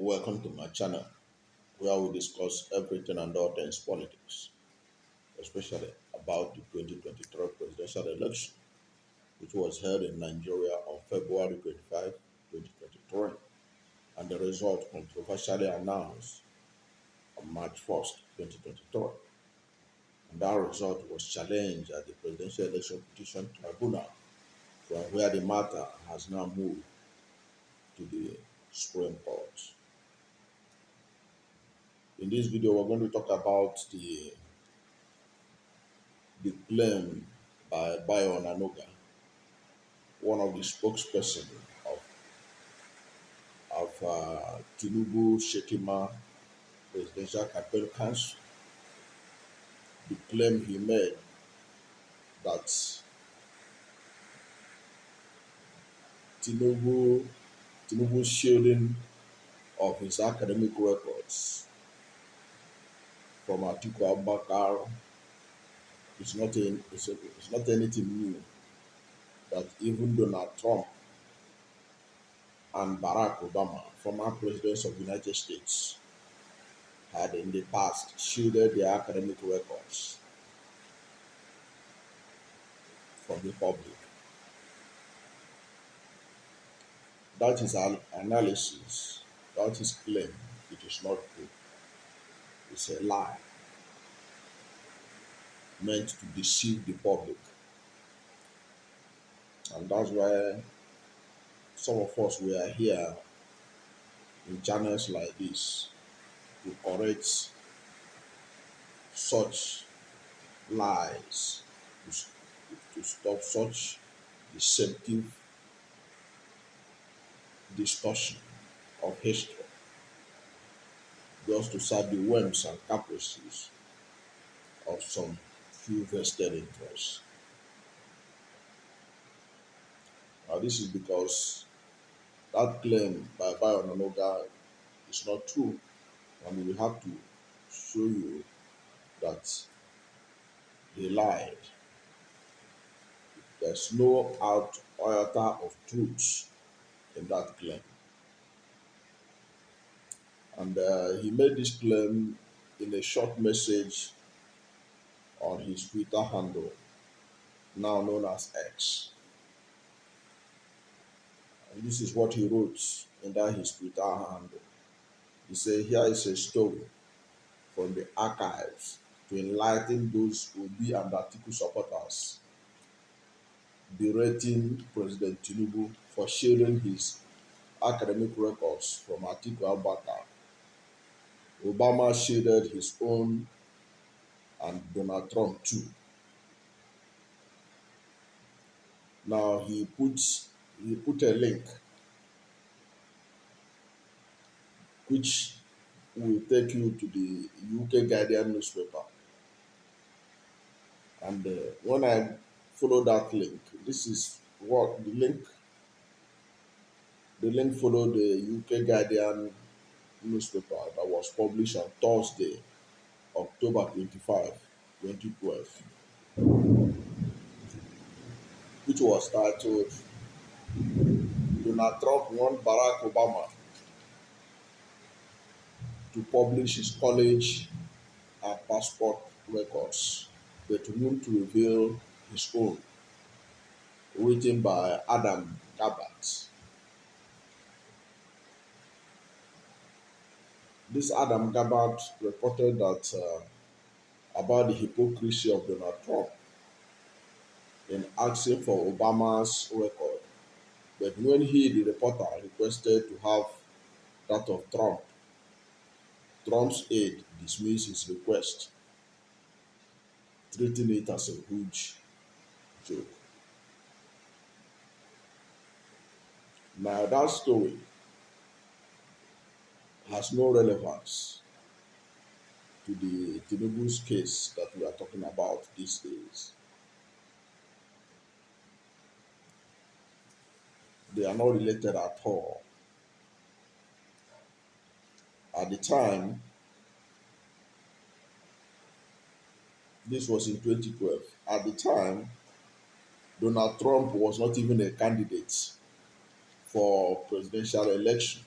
Welcome to my channel where we discuss everything and all things politics, especially about the 2023 presidential election, which was held in Nigeria on February 25, 2023, and the result controversially announced on March 1st, 2023. And that result was challenged at the Presidential Election Petition Tribunal, from where the matter has now moved to the Supreme Court. In this video, we're going to talk about the claim by Bayo Onanuga, one of the spokesperson of Tinubu Shettima Presidential Campaign Council. The claim he made that Tinubu's shielding of his academic records from Atiku Abubakar it's not anything new. That even Donald Trump and Barack Obama, former presidents of the United States, had in the past shielded their academic records from the public. That is an analysis, that is claim. It is not true. It's a lie meant to deceive the public. And that's why some of us were here in channels like this to correct such lies, to stop such deceptive distortion of history, just to serve the whims and caprices of some few vested interests. Now, this is because that claim by Bayo Onanuga is not true, and we have to show you that he lied. There's no iota of truth in that claim. And he made this claim in a short message on his Twitter handle, now known as X. And this is what he wrote in that his Twitter handle. He said, "Here is a story from the archives to enlighten those Obi and Atiku supporters berating President Tinubu for shielding his academic records from Atiku Abubakar. Obama shielded his own and Donald Trump too." Now he put a link which will take you to the UK Guardian newspaper. And when I follow that link, this is what the link. The link followed the UK Guardian newspaper that was published on Thursday, October 25, 2012, which was titled, "Donald Trump warned Barack Obama to publish his college and passport records, but won't reveal his own," written by Adam Gabbard. This Adam Gabbard reported that about the hypocrisy of Donald Trump in asking for Obama's record, but when he, the reporter, requested to have that of Trump, Trump's aide dismissed his request, treating it as a huge joke. Now, that story has no relevance to the Tinubu's case that we are talking about these days. They are not related at all. At the time, this was in 2012, at the time, Donald Trump was not even a candidate for presidential election.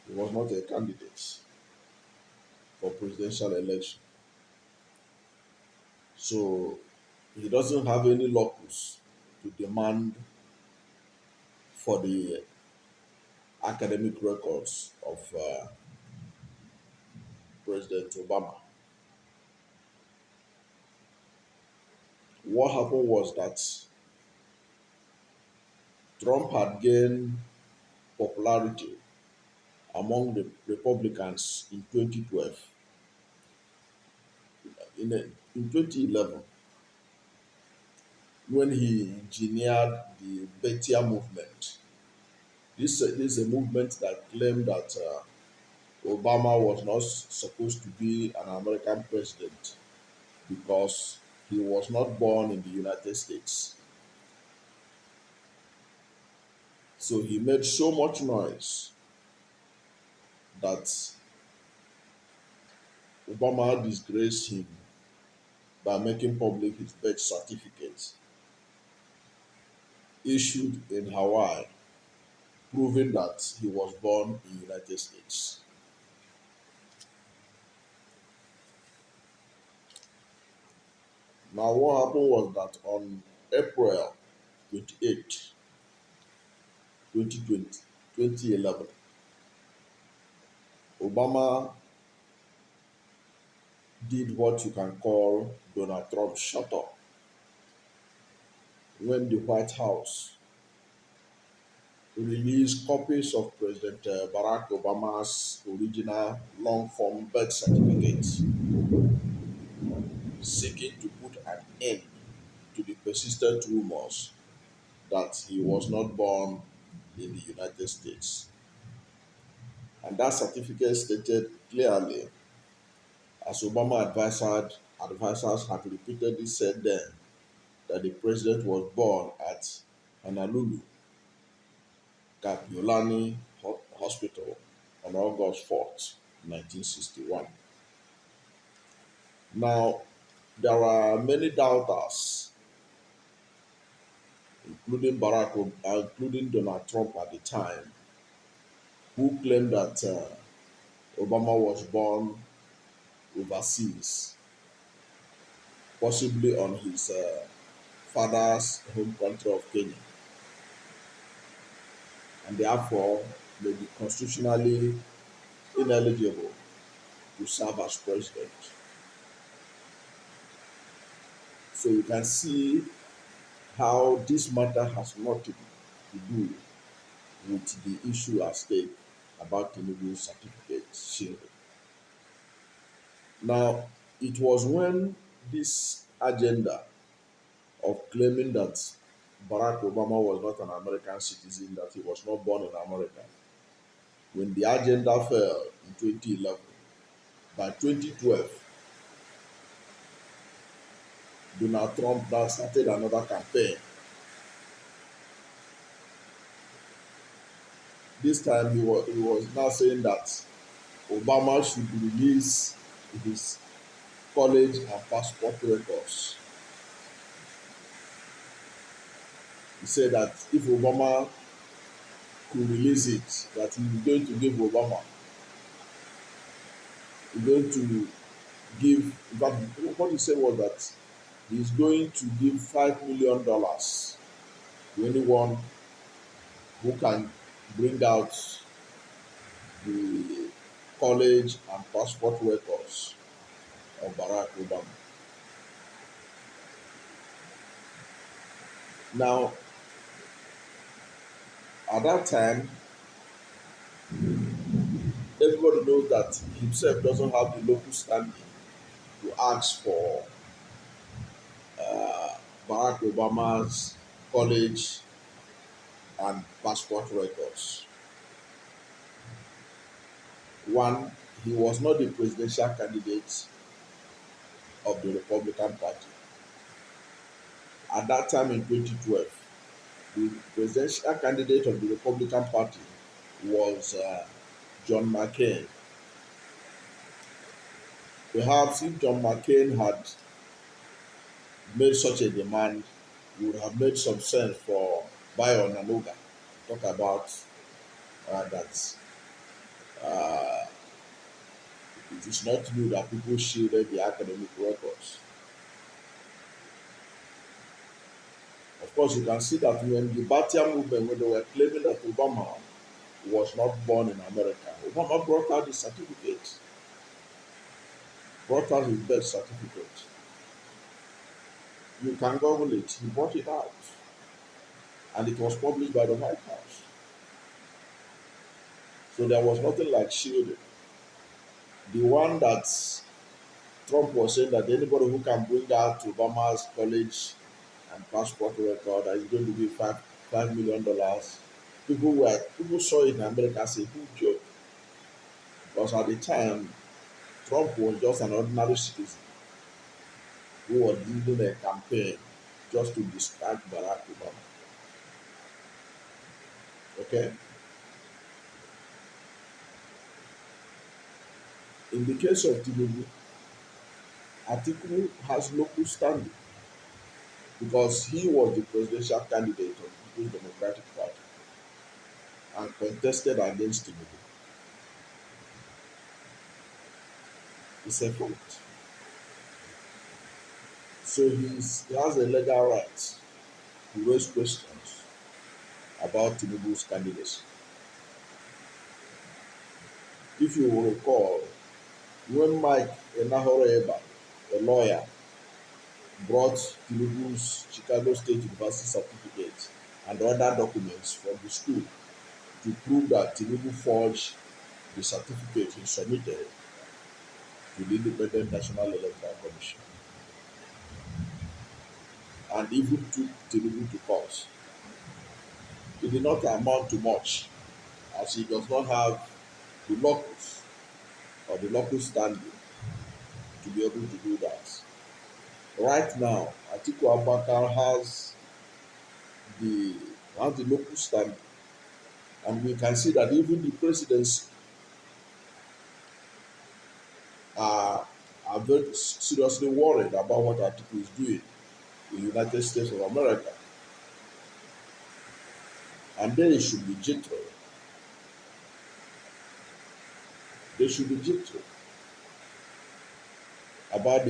He was not a candidate for presidential election. So he doesn't have any locus to demand for the academic records of President Obama. What happened was that Trump had gained popularity among the Republicans in 2012. In 2011, when he engineered the Betia movement, this is a movement that claimed that Obama was not supposed to be an American president because he was not born in the United States. So he made so much noise that Obama disgraced him by making public his birth certificate issued in Hawaii, proving that he was born in the United States. Now, what happened was that on April 28, 2020, 2011, Obama did what you can call Donald Trump shut up when the White House released copies of President Barack Obama's original long form birth certificate, seeking to put an end to the persistent rumors that he was not born in the United States. And that certificate stated clearly, as advisors had repeatedly said then, that the president was born at Honolulu Kapiolani Hospital on August 4th, 1961. Now, there are many doubters, including Donald Trump at the time, who claimed that Obama was born overseas, possibly on his father's home country of Kenya, and therefore may be constitutionally ineligible to serve as president. So you can see how this matter has nothing to do with the issue at stake about Tinubu's certificate shielding. Now, it was when this agenda of claiming that Barack Obama was not an American citizen, that he was not born in America, when the agenda fell in 2011, by 2012, Donald Trump now started another campaign. This time he was now saying that Obama should release his college and passport records. He said that if Obama could release it, that he's going to give Obama, he's going to give, but what he said was that he's going to give $5 million to anyone who can bring out the college and passport records of Barack Obama. Now, at that time, everybody knows that himself doesn't have the local standing to ask for Barack Obama's college and passport records. One, he was not the presidential candidate of the Republican Party. At that time in 2012, the presidential candidate of the Republican Party was John McCain. Perhaps if John McCain had made such a demand, it would have made some sense for Bayo Onanuga talk about that It is not new that people shielded the academic records. Of course, you can see that when the Ba'athist movement, when they were claiming that Obama was not born in America, Obama brought out his certificate, brought out his birth certificate. You can Google it. He brought it out, and it was published by the White House. So there was nothing like shielding. The one that Trump was saying that anybody who can bring out Obama's college and passport record is going to be $5 million. People saw it in America as a big joke because at the time Trump was just an ordinary citizen who was leading a campaign just to distract Barack Obama. Okay? In the case of Tinubu, Atiku has local standing because he was the presidential candidate of the People's Democratic Party and contested against Tinubu. It's a fact. So he has a legal right to raise questions about Tinubu's candidacy. If you will recall, when Mike Enahoro, a lawyer, brought Tinubu's Chicago State University certificate and other documents from the school to prove that Tinubu forged the certificate he submitted to the Independent National Electoral Commission and even took Tinubu to court. It did not amount to much as he does not have the locus or the local standing to be able to do that. Right now, Atiku Abubakar the has the local standing, and we can see that even the presidents are very seriously worried about what Atiku is doing in the United States of America, and they should be gentle. They should be gentle about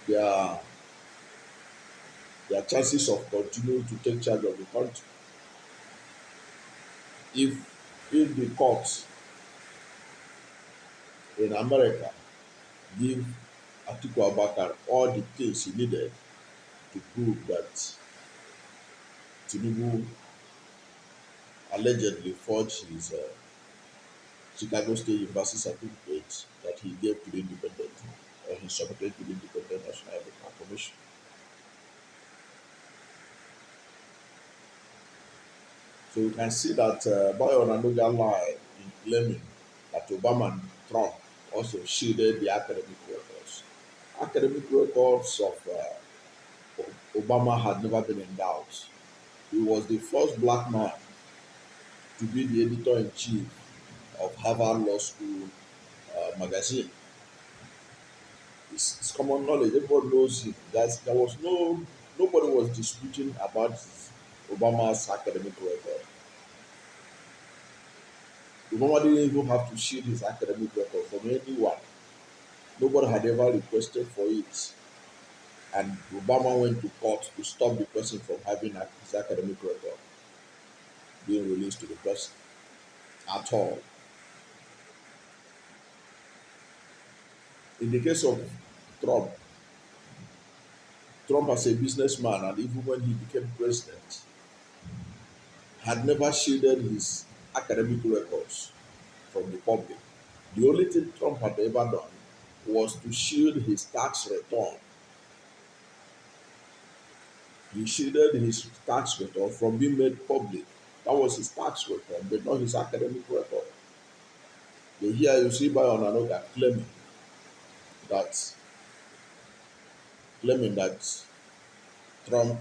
their their chances of continuing to take charge of the country. If the courts in America give Atiku Abubakar all the things he needed to prove that Tinubu allegedly forged his Chicago State University certificate that he gave to the independent, or he submitted to the Independent National Electoral Commission. So you can see that Bayo Onanuga Lied in claiming that Obama and Trump also shielded the academic records. Academic records of Obama had never been in doubt. He was the first black man to be the editor-in-chief of Harvard Law School magazine. It's common knowledge. Everybody knows him. There was nobody was disputing about Obama's academic record. Obama didn't even have to shield his academic record from anyone. Nobody had ever requested for it. And Obama went to court to stop the person from having his academic record being released to the person at all. In the case of Trump, Trump as a businessman and even when he became president, had never shielded his academic records from the public. The only thing Trump had ever done was to shield his tax return. He shielded his tax return from being made public. That was his tax return, but not his academic record. But here you see Bayo Onanuga that claiming that Trump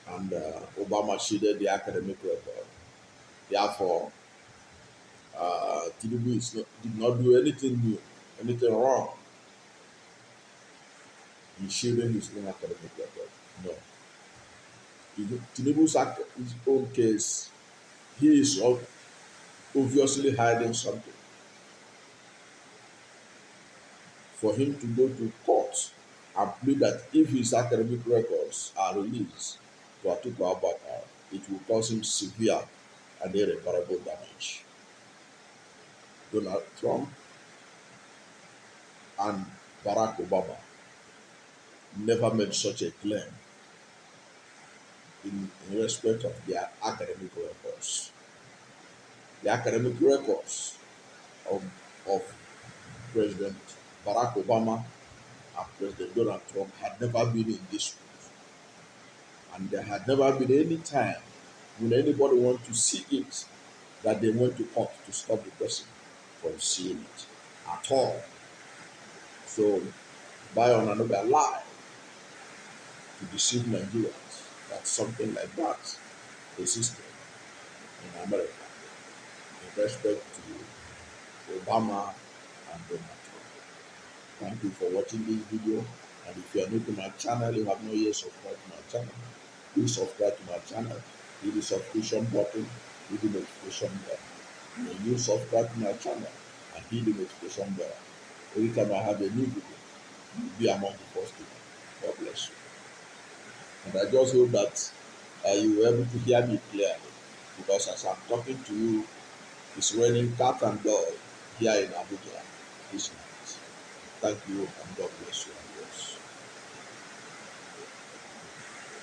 and Obama shielded the academic record. Therefore, Tinubu did not do anything new, anything wrong in shielding his own academic record. No. His own case, he is obviously hiding something. for him to go to court and plead that if his academic records are released to Atiku Abubakar, it will cause him severe and irreparable damage. Donald Trump and Barack Obama never made such a claim in respect of their academic records. The academic records of, of President Barack Obama and President Donald Trump had never been in dispute. And there had never been any time when anybody want to see it that they went to court to stop the person from seeing it at all. So Bayo Onanuga lied to deceive Nigerians that something like that existed in America in respect to Obama and Donald Trump. Thank you for watching this video. And if you are new to my channel, you have not yet subscribed to my channel, please subscribe to my channel. Hit the subscription button, hit the notification bell. When you subscribe to my channel and hit the notification bell, every time I have a new video, you'll be among the first people. God bless you. And I just hope that you were able to hear me clearly, because as I'm talking to you, it's raining cat and dog here in Abuja this night. Thank you and God bless you.